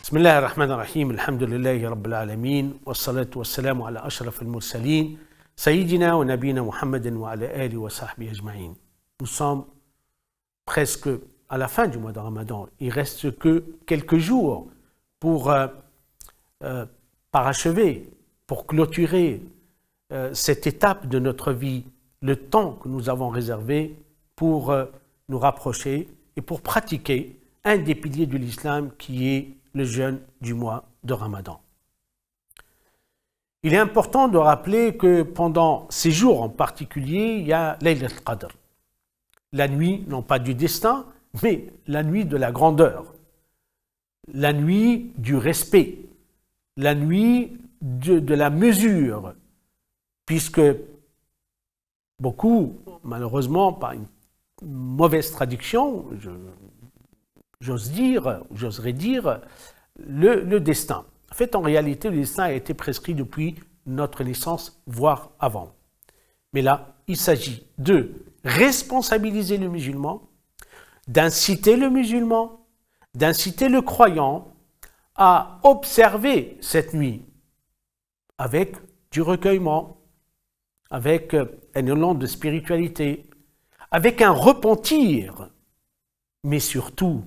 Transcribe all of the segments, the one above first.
بسم الله الرحمن الرحيم الحمد لله رب العالمين والصلاة والسلام على أشرف المرسلين سيدنا ونبينا محمد وعلى آله وصحبه أجمعين. Nous sommes presque à la fin du mois de Ramadan. Il reste que quelques jours pour parachever, pour clôturer cette étape de notre vie, le temps que nous avons réservé pour nous rapprocher et pour pratiquer un des piliers de l'islam qui est le jeûne du mois de Ramadan. Il est important de rappeler que pendant ces jours en particulier, il y a Laylat al-Qadr. La nuit, non pas du destin, mais la nuit de la grandeur, la nuit du respect, la nuit de la mesure, puisque beaucoup, malheureusement, par une mauvaise traduction, j'oserais dire, le destin. En fait, en réalité, le destin a été prescrit depuis notre naissance, voire avant. Mais là, il s'agit de responsabiliser le musulman, d'inciter le musulman, d'inciter le croyant à observer cette nuit avec du recueillement, avec un élan de spiritualité, avec un repentir, mais surtout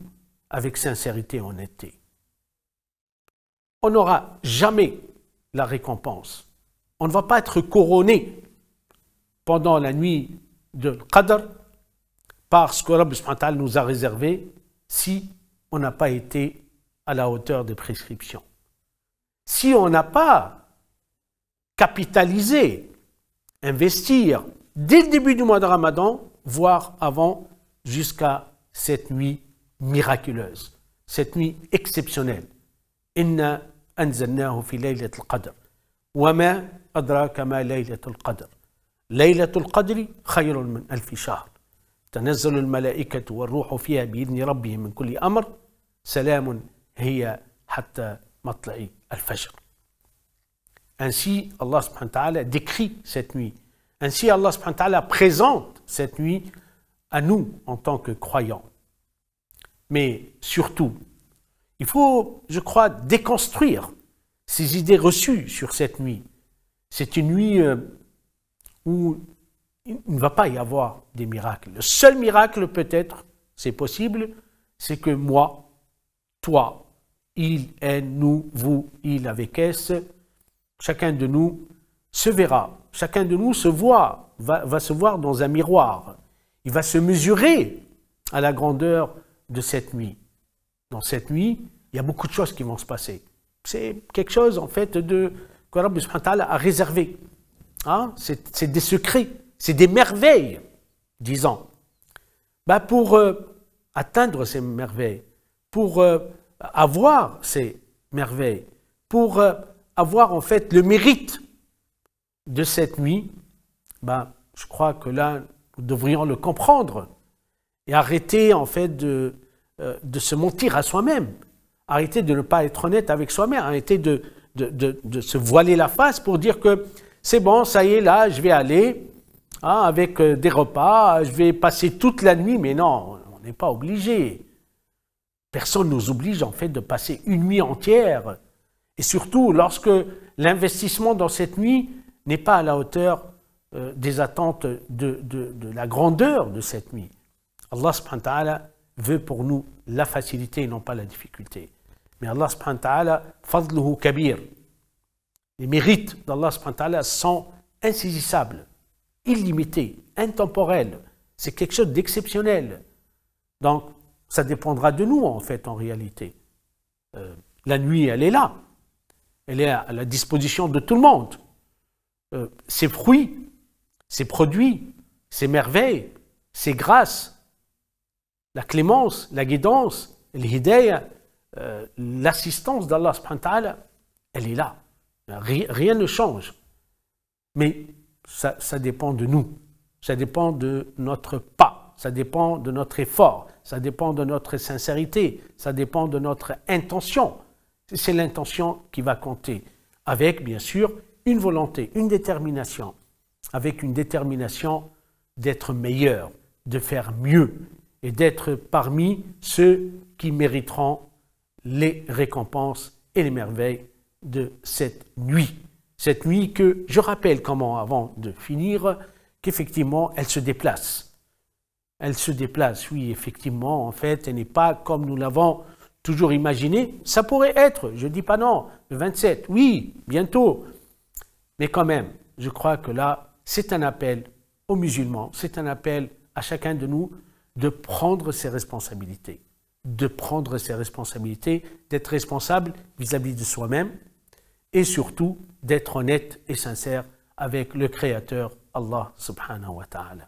avec sincérité et honnêteté. On n'aura jamais la récompense. On ne va pas être couronné pendant la nuit de Qadr parce que Rabbi subhanahu wa ta'ala nous a réservé si on n'a pas été à la hauteur des prescriptions. Si on n'a pas capitalisé, investir dès le début du mois de Ramadan, voire avant, jusqu'à cette nuit miraculeuse, cette nuit exceptionnelle. Inna anzalnahu fi laylatil qadr. Wa ma adraka ma laylatul qadr. Laylatul qadri khayrun min alfi shahr. تنزل الملائكة والروح فيها بإذن ربهم من كل أمر سلام هي حتى مطلع الفجر. Ainsi, Allah subhanahu wa ta'ala décrit cette nuit. Ainsi, Allah subhanahu wa ta'ala présente cette nuit à nous en tant que croyants. Mais surtout, il faut, je crois, déconstruire ces idées reçues sur cette nuit. C'est une nuit où il ne va pas y avoir des miracles. Le seul miracle peut-être, c'est possible, c'est que moi, toi, il, elle, nous, vous, il avec S, chacun de nous se verra, chacun de nous se voit, va se voir dans un miroir. Il va se mesurer à la grandeur de cette nuit. Dans cette nuit, il y a beaucoup de choses qui vont se passer. C'est quelque chose, en fait, que Rabbi subhanahu wa ta'ala a réservé. Hein? C'est des secrets, c'est des merveilles, disons. Pour atteindre ces merveilles, pour avoir ces merveilles, pour avoir, en fait, le mérite de cette nuit, je crois que là, nous devrions le comprendre et arrêter, en fait, de se mentir à soi-même, arrêter de ne pas être honnête avec soi-même, arrêter de se voiler la face pour dire que c'est bon, ça y est, là, je vais aller avec des repas, je vais passer toute la nuit, mais non, on n'est pas obligé. Personne ne nous oblige, en fait, de passer une nuit entière, et surtout lorsque l'investissement dans cette nuit n'est pas à la hauteur des attentes de la grandeur de cette nuit. Allah subhanahu wa ta'ala veut pour nous la facilité et non pas la difficulté. Mais Allah subhanahu wa ta'ala, fadluhu kabir. Les mérites d'Allah subhanahu wa ta'ala sont insaisissables, illimités, intemporels. C'est quelque chose d'exceptionnel. Donc, ça dépendra de nous, en fait, en réalité. La nuit, elle est là. Elle est à la disposition de tout le monde. Ses fruits, ses produits, ses merveilles, ses grâces, la clémence, la guidance, l'hidayah, l'assistance d'Allah subhanahu wa ta'ala, elle est là. Rien ne change. Mais ça dépend de nous. Ça dépend de notre pas. Ça dépend de notre effort. Ça dépend de notre sincérité. Ça dépend de notre intention. C'est l'intention qui va compter. Avec, bien sûr, une volonté, une détermination. Avec une détermination d'être meilleur, de faire mieux et d'être parmi ceux qui mériteront les récompenses et les merveilles de cette nuit. Cette nuit que, je rappelle comment, avant de finir, qu'effectivement, elle se déplace. Elle se déplace, oui, effectivement, en fait, elle n'est pas comme nous l'avons toujours imaginé. Ça pourrait être, je ne dis pas non, le 27, oui, bientôt. Mais quand même, je crois que là, c'est un appel aux musulmans, c'est un appel à chacun de nous de prendre ses responsabilités. De prendre ses responsabilités, d'être responsable vis-à-vis de soi-même et surtout d'être honnête et sincère avec le Créateur, Allah subhanahu wa ta'ala.